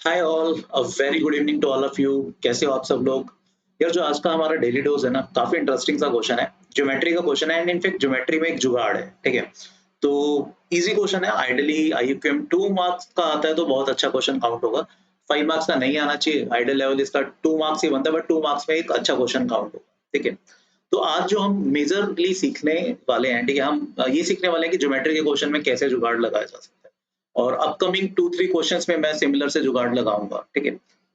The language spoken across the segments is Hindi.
Hi all, a very good evening to all of you. कैसे हो आप सब लोग? यार, जो आज का हमारा डेली डोज है ना, काफी इंटरेस्टिंग सा क्वेश्चन है। ज्योमेट्री का क्वेश्चन है एंड इनफैक्ट ज्योमेट्री में एक जुगाड़ है। ठीक है, तो इजी क्वेश्चन है। आइडियली आईयूक्यूएम 2 मार्क्स का आता है तो बहुत अच्छा क्वेश्चन काउंट होगा। 5 मार्क्स का नहीं आना चाहिए। आइडियल लेवल इसका 2 मार्क्स ही बनता है, बट 2 मार्क्स में एक अच्छा क्वेश्चन काउंट होगा। ठीक है, तो आज जो हम मेजरली सीखने वाले हैं, ठीक है, हम ये सीखने वाले हैं कि ज्योमेट्री के क्वेश्चन में कैसे जुगाड़ लगाया जा सकता है। और अपकमिंग 2-3 क्वेश्चंस में मैं सिमिलर से जुगाड़ लगाऊंगा। ठीक है,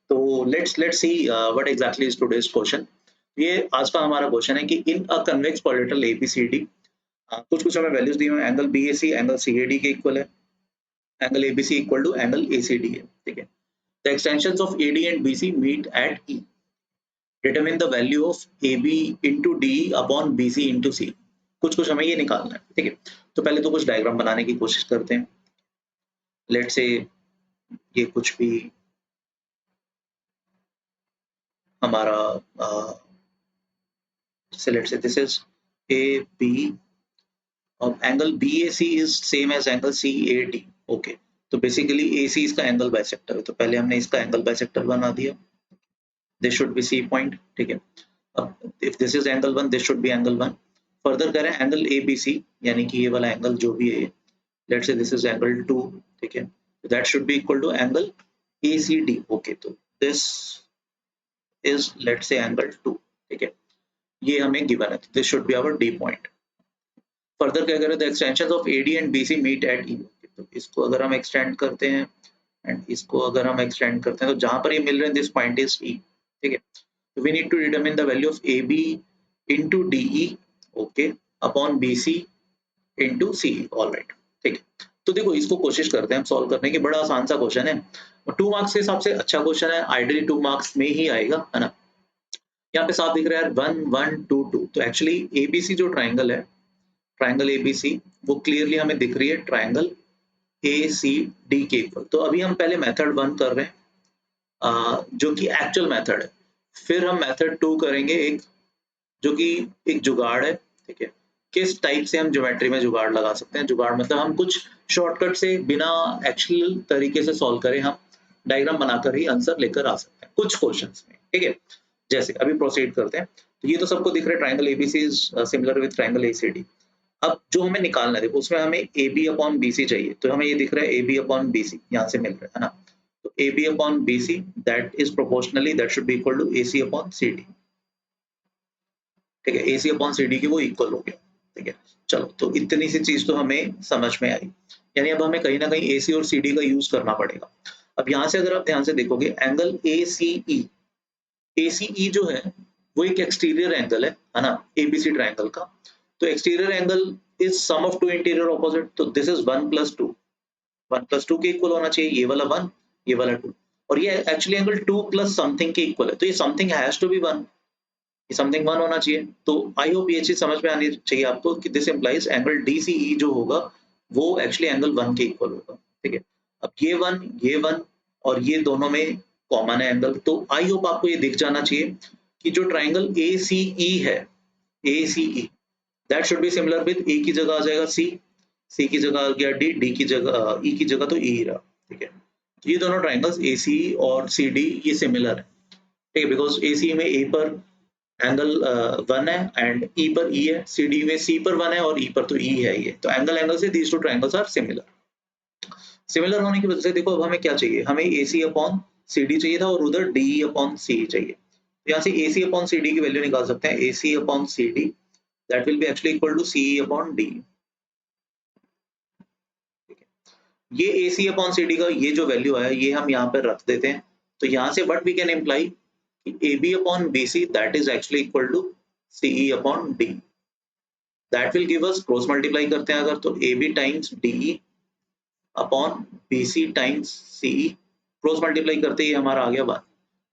तो let's see what exactly is today's question. ये आज का हमारा क्वेश्चन है कि इन अ कन्वेक्स पॉलिटल एबीसीडी, कुछ कुछ हमें वैल्यूज दी हुई हैं। एंगल बीएसी एंगल सीएडी के इक्वल है, angle ABC equal to angle ACD है। ठीक है, the extensions of AD and BC meet at E, determine the value of AB into D upon BC into C. कुछ कुछ हमें ये निकालना है। ठीक है, तो पहले तो कुछ डायग्राम बनाने की कोशिश करते हैं। लेट्स से ये कुछ भी हमारा so let's say this is AB, angle BAC is same as angle CAD. Okay, तो बेसिकली AC इसका एंगल बाइसेक्टर है, तो पहले हमने इसका एंगल बाइसेक्टर बना दिया। This should B C point. ठीक है, अब if this is angle 1, this should B angle 1। Further करें एंगल ABC, यानी कि ये वाला एंगल जो भी है, let's say this is angle 2। ठीक है, that should be equal to angle ACD। Okay, तो this is let's say angle 2। ठीक है, ये हमें गिवन है, this should be our D point. Further क्या करें, the extension of AD and BC meet at E. तो इसको अगर हम एक्सटेंड करते हैं एंड इसको अगर हम एक्सटेंड करते हैं, तो जहां पर ये मिल रहे हैं, दिस पॉइंट इज ई। ठीक है, तो we need to determine the value of A B into D E, okay, upon B C into C. All right, ठीक है, तो देखो इसको कोशिश करते हैं हम सॉल्व करने की। बड़ा आसान सा क्वेश्चन है, 2 मार्क्स के हिसाब से अच्छा क्वेश्चन है। आइडियली 2 मार्क्स में ही आएगा, है ना। यहाँ पे साफ दिख रहा है 1 1 2 2। तो एक्चुअली एबीसी जो ट्राइंगल है, ट्राइंगल एबीसी, वो क्लियरली हमें दिख रही है ट्राइंगल ए सी डी के इक्वल। तो अभी हम पहले मेथड 1 कर रहे हैं, जो कि एक्चुअल मेथड है। फिर हम मेथड 2 करेंगे, एक जो कि एक जुगाड़ है। ठीक है, किस टाइप से हम ज्योमेट्री में जुगाड़ लगा सकते हैं। जुगाड़ मतलब हम कुछ शॉर्टकट से बिना एक्चुअल तरीके से सॉल्व करें, हम डायग्राम बनाकर ही आंसर लेकर आ सकते हैं कुछ क्वेश्चंस में। ठीक है, जैसे अभी प्रोसीड करते हैं। तो ये तो सबको दिख रहा है, triangle ABC is similar with triangle ACD. अब जो हमें निकालना है, देखो उसमें हमें A B upon B C चाहिए। तो हमें ये दिख रहा है A B upon B C, यहाँ से मिल रहा है ना। तो A B upon B C that is proportionally that should be equal to A C upon C D. ठीक है, A C upon C D की वो इक्वल हो गया। ठीक है, चलो, तो इतनी सी चीज तो हमें समझ में आई। यानी अब हमें कहीं ना कहीं ए सी और सी डी का यूज करना पड़ेगा। अब यहाँ से अगर आप ध्यान से देखोगे, angle A C E, A C ई जो है वो एक एक्सटीरियर एंगल है ना, एबीसी ट्राइंगल का। तो exterior angle is sum of two interior opposite. तो दिस इज 1 + 2, 1 + 2 के इक्वल होना चाहिए। ये वाला 1, ये वाला 2, और ये एक्चुअली एंगल 2 + समथिंग के इक्वल है। तो ये समथिंग हैज टू बी 1, ये समथिंग 1 होना चाहिए। तो आई होप ये चीज समझ में आनी चाहिए आपको कि दिस इंप्लाइज एंगल डीसीई जो होगा वो एक्चुअली एंगल 1 के इक्वल होगा। ठीक है, अब ये 1 और ये दोनों में कॉमन है एंगल। तो आई होप आपको ये दिख जाना चाहिए कि जो ट्राइंगल ए सी ई है, A C E, that should be similar with A की जगह आ जाएगा सी, सी की जगह आ गया डी, डी की जगह ई की जगह तो ई रहा। ठीक है, तो ये दोनों ट्राइंगल्स ए सी और सी डी ये सिमिलर है। ठीक है, बिकॉज ए सी में ए पर एंगल 1 है एंड ई पर ई है, सी डी में सी पर 1 है और ई पर तो ई है। ये तो एंगल एंगल से these two triangles are similar. Similar होने की वजह से देखो, अब हमें क्या चाहिए, हमें ए सी अपॉन सी डी चाहिए था और उधर डी अपॉन सी चाहिए। तो यहाँ से A C upon C D की वैल्यू निकाल सकते हैं। A C upon C D that will be actually equal to C upon D. ये A C upon C D का ये जो वैल्यू आया, ये हम यहाँ पर रख देते हैं। तो यहाँ से व्हाट वी कैन इम्प्लाई कि A B upon B C that is actually equal to C upon D. That will give us, cross multiply करते हैं अगर, तो A B times D upon B C times C, cross multiply करते ही हमारा आ गया 1।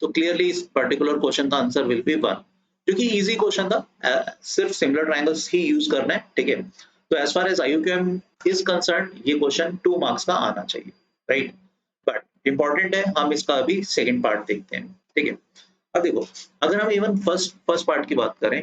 तो क्लियरली इस पर्टिकुलर क्वेश्चन का आंसर विल बी 1, जो कि इजी क्वेश्चन था। सिर्फ सिमिलर ट्रायंगल्स ही यूज करना है। ठीक है, तो as far as IUQM is concern, ये क्वेश्चन 2 मार्क्स का आना चाहिए, राइट। बट इंपॉर्टेंट है, हम इसका अभी सेकंड पार्ट देखते हैं। ठीक है, अब देखो, अगर हम इवन फर्स्ट पार्ट की बात करें,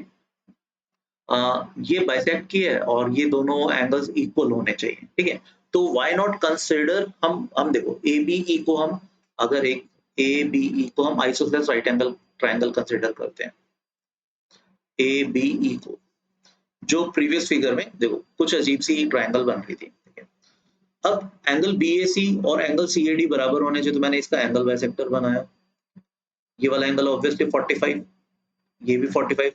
ये बाइसेक्ट की है और ये दोनों एंगल्स इक्वल होने चाहिए। ठीक है, तो व्हाई नॉट कंसीडर, हम देखो ए बी ई को हम अगर एक ABE को हम isosceles right angle triangle consider करते हैं, ABE को, जो प्रीवियस फिगर में देखो कुछ अजीब सी ट्राइंगल बन रही थी, ठीक है। अब एंगल BAC और एंगल CAD बराबर होने चाहिए, तो मैंने इसका एंगल बाइसेक्टर बनाया। ये वाला एंगल ऑब्वियसली 45, ये भी 45,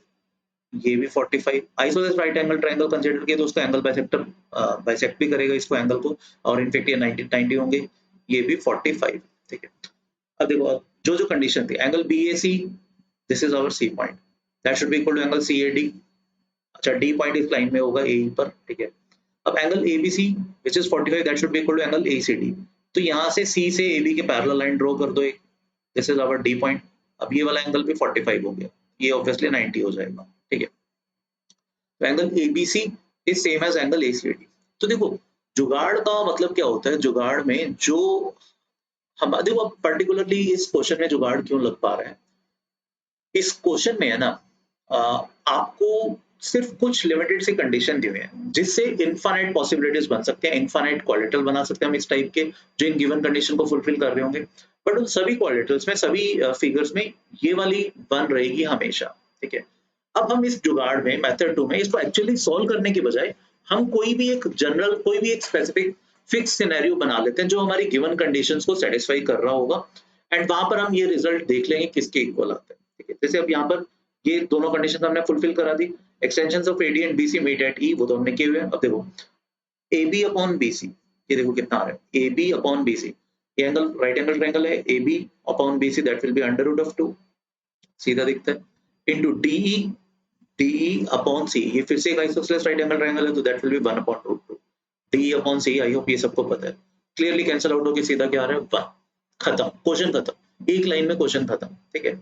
ये भी 45। Isosceles right angle triangle consider किया तो उसका एंगल बाइसेक्टर बाइसेक्ट भी करेगा इसको एंगल को, और इनफैक्ट ये 90 होंगे, ये भी 45, ठीक है। अब देखो, अब जो जो कंडीशन थी, angle BAC, this is our C point, that should be equal to angle CAD। अच्छा, D पॉइंट इस लाइन में होगा AE पर, ठीक है। अब angle ABC which is 45, that should be equal to angle ACD। तो यहाँ से C से AB के पैरेलल लाइन ड्रॉ कर दो एक, this is our D point. अब ये वाला एंगल भी 45 हो गया, ये ऑब्वियसली 90 हो जाएगा, ठीक है। तो angle ABC is same as angle ACD। तो देखो, जुगाड़ का मतलब क्या होता है, जुगाड़ में जो हम देखो, अब पर्टिकुलरली इस क्वेश्चन में जुगाड़ क्यों लग पा रहा है, इस क्वेश्चन में है ना, आपको सिर्फ कुछ लिमिटेड सी कंडीशन दी हुई है जिससे इनफाइनाइट पॉसिबिलिटीज बन सकते हैं, इनफाइनाइट क्वालिटल बना सकते हैं हम इस टाइप के, जो इन गिवन कंडीशन को फुलफिल कर रहे होंगे। बट उन सभी क्वालिटल्स में, सभी फिगर्स में ये वाली बन रहेगी हमेशा, ठीक है। अब हम इस जुगाड़ में, मेथड 2 में, इसको एक्चुअली सॉल्व करने के बजाय हम कोई भी एक जनरल, कोई भी एक स्पेसिफिक फिक्स सिनेरियो बना लेते हैं जो हमारी गिवन कंडीशंस को सेटिस्फाई कर रहा होगा, एंड वहां पर हम ये रिजल्ट देख लेंगे किसके इक्वल आता है, ठीक है। जैसे अब यहाँ पर ये दोनों कंडीशन हमने फुलफिल करा दी, extension of AD and BC meet at E, वो तो हमने किए हुए हैं। अब देखो, AB अपॉन BC, ये देखो कितना आ रहा है, AB अपॉन BC, ये एंगल राइट एंगल ट्रायंगल है, AB upon BC that will be under root of 2, सीधा दिखता है, इनटू DE अपॉन C, ये फिर से एक आइसोसेलेस राइट एंगल ट्रायंगल है, तो that will be 1 upon root 2, DE upon C, I hope ये सबको पता है। क्लियरली कैंसिल आउट होके सीधा क्या आ रहा है, 1, खत्म, क्वेश्चन खत्म, एक लाइन में क्वेश्चन खत्म, ठीक है।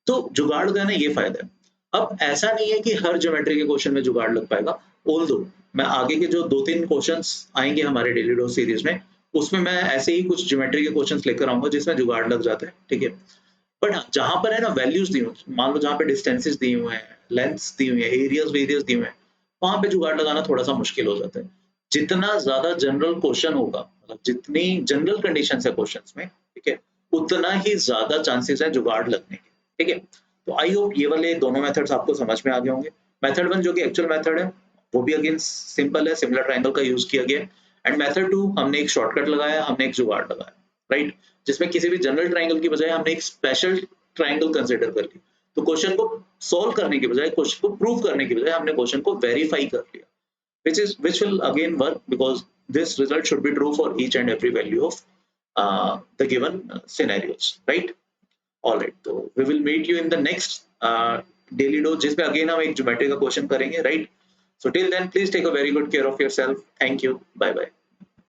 तो जुगाड़ का ना ये फायदा है। अब ऐसा नहीं है कि हर ज्योमेट्री के क्वेश्चन में जुगाड़ लग पाएगा, ऑल्दो मैं आगे के जो 2-3 क्वेश्चंस आएंगे हमारे डेली डोज सीरीज में, उसमें मैं ऐसे ही कुछ ज्योमेट्री के क्वेश्चंस लेकर आऊंगा जिसमें जुगाड़ लग जाता है, ठीक है। बट हाँ, जहां पर है ना वैल्यूज दी हुई, मान लो जहां पे डिस्टेंसेस दी हुए हैं, लेंथ्स दी हुई है, एरियाज वेरियस दी हुए हैं, वहां पे जुगाड़ लगाना थोड़ा सा मुश्किल हो जाता है। जितना ज्यादा जनरल क्वेश्चन होगा, मतलब जितनी जनरल कंडीशन है क्वेश्चंस में, ठीक है, उतना ही ज्यादा चांसेस है जुगाड़ लगने के, ठीक है। तो आई होप ये वाले दोनों मेथड्स आपको समझ में आ गए होंगे। मेथड 1 जो कि एक्चुअल मेथड है, वो भी अगेन सिंपल है, सिमिलर ट्रायंगल का यूज किया गया, एंड मेथड 2 हमने एक शॉर्टकट लगाया, हमने एक जुगाड़ लगाया, राइट, जिसमें किसी भी जनरल ट्रायंगल की बजाय हमने एक स्पेशल ट्रायंगल कंसीडर कर ली। तो क्वेश्चन को सॉल्व करने के बजाय, क्वेश्चन को प्रूव करने के बजाय हमने क्वेश्चन को वेरीफाई कर लिया, which will again work because this result should be true for each and every value of the given scenarios, right? All right, so we will meet you in the next daily dose, जिसमें again हम एक ज्योमेट्री का क्वेश्चन करेंगे, right? So till then, please take a very good care of yourself. Thank you. Bye bye.